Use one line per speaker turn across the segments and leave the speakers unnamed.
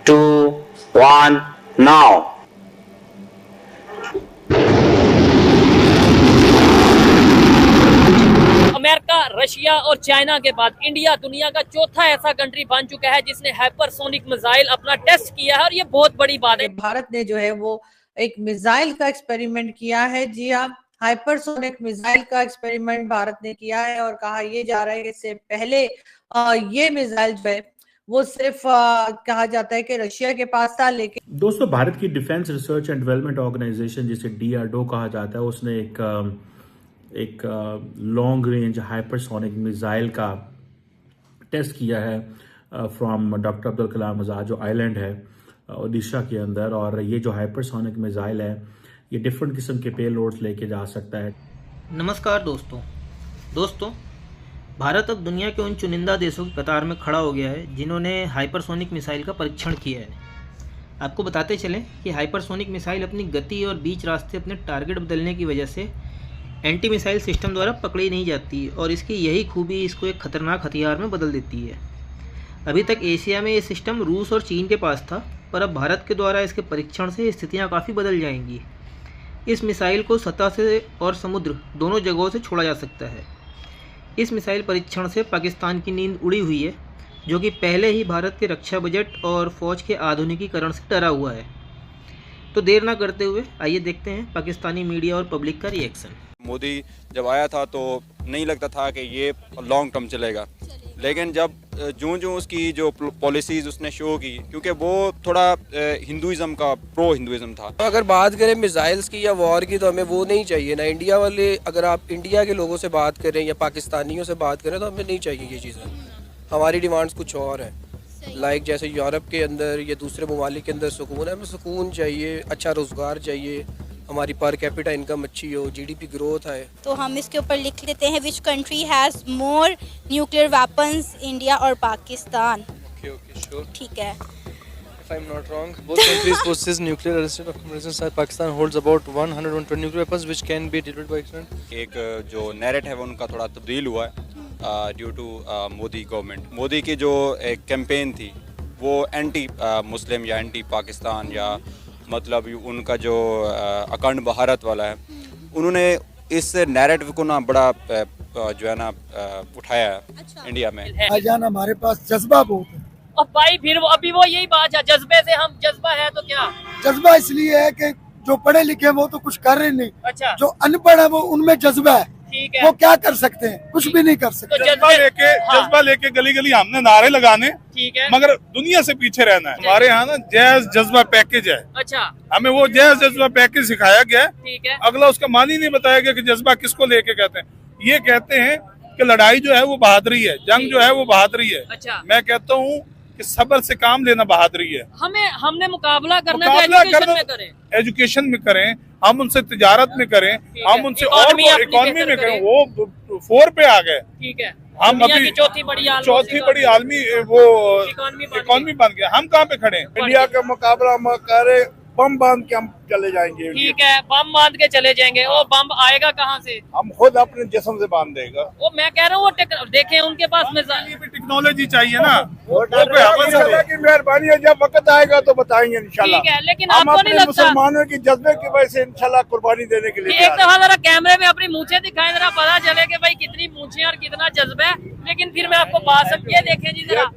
2, 1, now.
America, Russia और China के बाद इंडिया दुनिया का चौथा ऐसा कंट्री बन चुका है जिसने हाइपरसोनिक मिसाइल अपना टेस्ट किया है और ये बहुत बड़ी बात है।
भारत ने जो है वो एक मिसाइल का एक्सपेरिमेंट किया है। जी हाँ, हाइपरसोनिक मिसाइल का एक्सपेरिमेंट भारत ने किया है और कहा यह जा रहा है कि इससे पहले ये मिसाइल जो है वो सिर्फ कहा जाता है कि रशिया के पास था, लेकिन
दोस्तों भारत की defence research and development organisation जिसे DRDO कहा जाता है, उसने एक लॉन्ग रेंज हाइपरसोनिक मिसाइल का टेस्ट किया है फ्रॉम डॉक्टर अब्दुल कलाम आज़ाद जो आइलैंड है ओडिशा के अंदर। और ये जो हाइपरसोनिक मिसाइल है ये डिफरेंट किस्म के पेलोड्स लेके जा सकता है।
नमस्कार दोस्तों, भारत अब दुनिया के उन चुनिंदा देशों की कतार में खड़ा हो गया है जिन्होंने हाइपरसोनिक मिसाइल का परीक्षण किया है। आपको बताते चलें कि हाइपरसोनिक मिसाइल अपनी गति और बीच रास्ते अपने टारगेट बदलने की वजह से एंटी मिसाइल सिस्टम द्वारा पकड़ी नहीं जाती और इसकी यही खूबी इसको एक खतरनाक हथियार में बदल देती है। अभी तक एशिया में ये सिस्टम रूस और चीन के पास था, पर अब भारत के द्वारा इसके परीक्षण से स्थितियाँ काफ़ी बदल जाएंगी। इस मिसाइल को सतह से और समुद्र दोनों जगहों से छोड़ा जा सकता है। इस मिसाइल परीक्षण से पाकिस्तान की नींद उड़ी हुई है, जो कि पहले ही भारत के रक्षा बजट और फौज के आधुनिकीकरण से डरा हुआ है। तो देर ना करते हुए आइए देखते हैं पाकिस्तानी मीडिया और पब्लिक का रिएक्शन।
मोदी जब आया था तो नहीं लगता था कि ये लॉन्ग टर्म चलेगा, लेकिन जब जो उसकी जो पॉलिसीज़ उसने शो की, क्योंकि वो थोड़ा हिंदुइज़्म का प्रो हिंदुइज़्म था।
अगर बात करें मिसाइल्स की या वॉर की, तो हमें वो नहीं चाहिए ना। इंडिया वाले, अगर आप इंडिया के लोगों से बात करें या पाकिस्तानियों से बात करें, तो हमें नहीं चाहिए ये चीज़ें। हमारी डिमांड्स कुछ और हैं, लाइक जैसे यूरोप के अंदर या दूसरे ममालिक के अंदर सुकून है, हमें सुकून चाहिए, अच्छा रोज़गार चाहिए, हमारी पर कैपिटा इनकम अच्छी हो, GDP ग्रोथ है।
तो हम इसके ऊपर लिख लेते हैं which country has more nuclear weapons, India और पाकिस्तान।
ओके श्योर,
ठीक है।
If I'm not wrong, both countries possess nuclear arsenal of emergency. Pakistan holds about 120 nuclear weapons which can be delivered by Pakistan.
एक जो narrative है उनका थोड़ा तब्दील हुआ है due to Modi government. Modi की जो एक कैंपेन थी वो एंटी मुस्लिम या एंटी पाकिस्तान या मतलब उनका जो अखंड भारत वाला है, उन्होंने इस नैरेटिव को ना बड़ा जो है ना उठाया है इंडिया में।
भाईजान हमारे पास जज्बा बहुत है।
और भाई फिर अभी वो यही बात है, जज्बे से हम जज्बा है तो क्या?
जज्बा इसलिए है कि जो पढ़े लिखे हैं वो तो कुछ कर रहे नहीं।
अच्छा,
जो अनपढ़ है वो उनमें जज्बा है।
ठीक है,
वो क्या कर सकते हैं? कुछ भी नहीं कर सकते।
तो
जज्बा लेके गली गली हमने नारे लगाने,
ठीक है,
मगर दुनिया से पीछे रहना है। हमारे यहाँ ना जैज जज्बा पैकेज है।
अच्छा,
हमें वो जैज जज्बा पैकेज सिखाया गया है।
ठीक है,
अगला उसका मान ही नहीं बताया गया कि जज्बा किसको लेके कहते हैं। ये कहते हैं कि लड़ाई जो है वो बहादुरी है, जंग जो है वो बहादुरी है।
अच्छा,
मैं कहता हूँ कि सब्र से काम लेना बहादुरी है।
हमने मुकाबला करना है तो एजुकेशन में करें,
एजुकेशन में करें, हम उनसे तिजारत में करें, हम उनसे और इकोनॉमी में करें। वो 4 पे आ गए।
ठीक है,
हम अभी
चौथी बड़ी
आलमी वो इकोनॉमी बन गया। हम कहाँ पे खड़े हैं?
इंडिया का मुकाबला हम करे, बम बांध के हम चले जाएंगे।
ठीक है, बम बांध के चले जाएंगे। वो बम आएगा कहाँ से?
हम खुद अपने जिस्म से बांध देगा।
वो मैं कह रहा हूँ वो देखें उनके पास
टेक्नोलॉजी चाहिए ना।
की मेहरबानी है, जब वक्त आएगा तो बताएंगे इंशाल्लाह।
ठीक है, लेकिन
हम
आपको नहीं
अपने
लगता
मुसलमानों की जज्बे की वजह से इंशाल्लाह कुर्बानी देने के लिए
एक दफा जरा कैमरे में अपनी मूछें दिखाएं, जरा पता चले कि भाई कितनी मूछें और कितना जज्बा है। लेकिन फिर मैं आपको बात सब ये देखें जी जरा।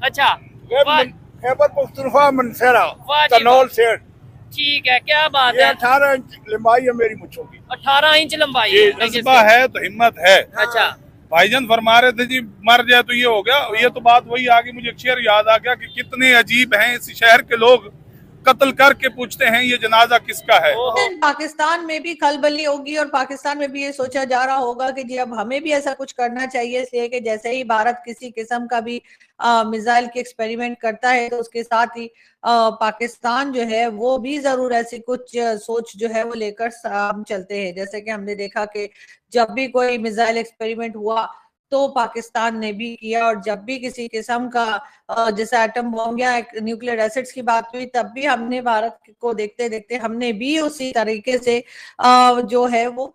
अच्छा,
खैबर पख्तूनख्वा मनसेरा
वाह जी,
कनौल सेठ।
ठीक है, क्या बात
ये
है।
18 इंच लंबाई है मेरी मुच्छों की।
18 इंच लंबाई
ये
है।
जज्बा है तो हिम्मत है।
अच्छा,
भाईजान फरमा रहे थे जी मर जाए तो ये हो गया। ये तो बात वही आ गई, मुझे एक शेर याद आ गया कि कितने अजीब हैं इस शहर के लोग, कत्ल करके पूछते हैं ये जनाजा किसका है।
पाकिस्तान में भी खलबली होगी और पाकिस्तान में भी ये सोचा जा रहा होगा कि जी अब हमें भी ऐसा कुछ करना चाहिए, इसलिए कि जैसे ही भारत किसी किस्म का भी मिसाइल के एक्सपेरिमेंट करता है तो उसके साथ ही पाकिस्तान जो है वो भी जरूर ऐसी कुछ सोच जो है वो लेकर चलते हैं। जैसे कि हमने देखा कि जब भी कोई मिसाइल एक्सपेरिमेंट हुआ तो पाकिस्तान ने भी किया, और जब भी किसी किस्म का जैसे एटम बॉम्ब या न्यूक्लियर एसिड्स की बात हुई तब भी हमने भारत को देखते देखते हमने भी उसी तरीके से जो है वो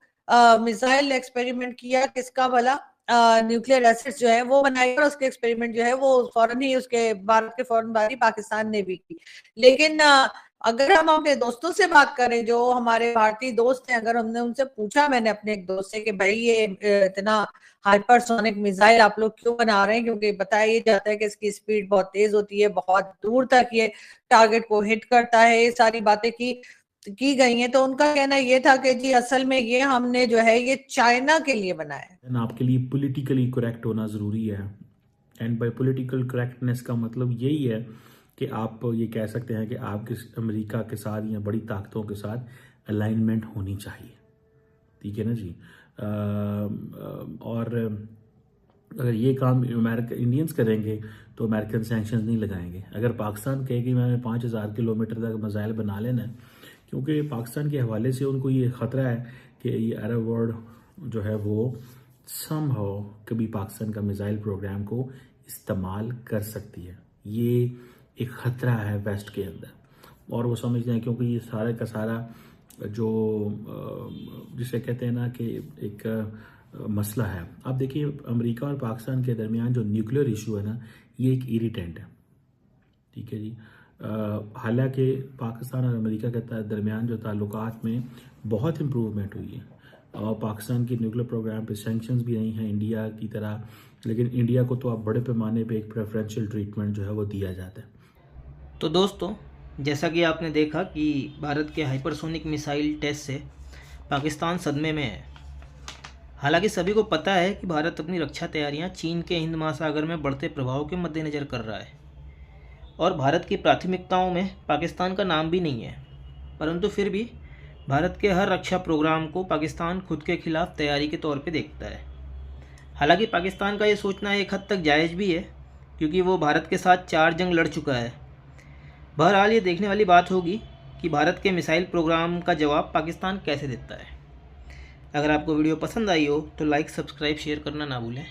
मिसाइल एक्सपेरिमेंट किया। किसका भला? न्यूक्लियर एसिड्स जो है वो बनाए और उसके एक्सपेरिमेंट जो है वो फौरन ही उसके भारत के फौरन बाद ही पाकिस्तान ने भी की। लेकिन अगर हम अपने दोस्तों से बात करें जो हमारे भारतीय दोस्त हैं, अगर हमने उनसे पूछा, मैंने अपने एक दोस्त से कि भाई ये इतना हाइपरसोनिक मिसाइल आप लोग क्यों बना रहे हैं, क्योंकि बताया जाता है कि इसकी स्पीड बहुत तेज होती है, बहुत दूर तक ये टारगेट को हिट करता है, ये सारी बातें की गई हैं। तो उनका कहना ये था कि जी असल में ये हमने जो है ये चाइना के लिए बनाया है।
आपके लिए पॉलिटिकली करेक्ट होना ज़रूरी है, एंड बाय पॉलिटिकल करेक्टनेस का मतलब यही है कि आप ये कह सकते हैं कि आपके अमेरिका के साथ या बड़ी ताकतों के साथ अलाइनमेंट होनी चाहिए, ठीक है ना जी। और अगर ये काम इंडियंस करेंगे तो अमेरिकन सैंक्शंस नहीं लगाएंगे। अगर पाकिस्तान कहे कि मैंने 5000 किलोमीटर तक मिसाइल बना लेना है, क्योंकि पाकिस्तान के हवाले से उनको ये ख़तरा है कि ये अरब वर्ल्ड जो है वो समहाउ कभी पाकिस्तान का मिसाइल प्रोग्राम को इस्तेमाल कर सकती है। ये एक ख़तरा है वेस्ट के अंदर, और वो समझते हैं क्योंकि ये सारे का सारा जो जिसे कहते हैं ना कि एक मसला है। अब देखिए अमेरिका और पाकिस्तान के दरमियान जो न्यूक्लियर इशू है ना, ये एक इरिटेंट है, ठीक है जी। हालांकि पाकिस्तान और अमेरिका के दरमियान जो ताल्लुकात में बहुत इम्प्रूवमेंट हुई है, और पाकिस्तान की न्यूक्लियर प्रोग्राम पे सैंक्शंस भी नहीं हैं इंडिया की तरह, लेकिन इंडिया को तो अब बड़े पैमाने पे एक प्रेफरेंशियल ट्रीटमेंट जो है वो दिया जाता है।
तो दोस्तों, जैसा कि आपने देखा कि भारत के हाइपरसोनिक मिसाइल टेस्ट से पाकिस्तान सदमे में है। हालांकि सभी को पता है कि भारत अपनी रक्षा तैयारियां चीन के हिंद महासागर में बढ़ते प्रभाव के मद्देनज़र कर रहा है, और भारत की प्राथमिकताओं में पाकिस्तान का नाम भी नहीं है, परंतु फिर भी भारत के हर रक्षा प्रोग्राम को पाकिस्तान खुद के खिलाफ तैयारी के तौर पे देखता है। हालांकि पाकिस्तान का ये सोचना एक हद तक जायज़ भी है, क्योंकि वो भारत के साथ 4 जंग लड़ चुका है। बहरहाल ये देखने वाली बात होगी कि भारत के मिसाइल प्रोग्राम का जवाब पाकिस्तान कैसे देता है। अगर आपको वीडियो पसंद आई हो तो लाइक, सब्सक्राइब, शेयर करना ना भूलें।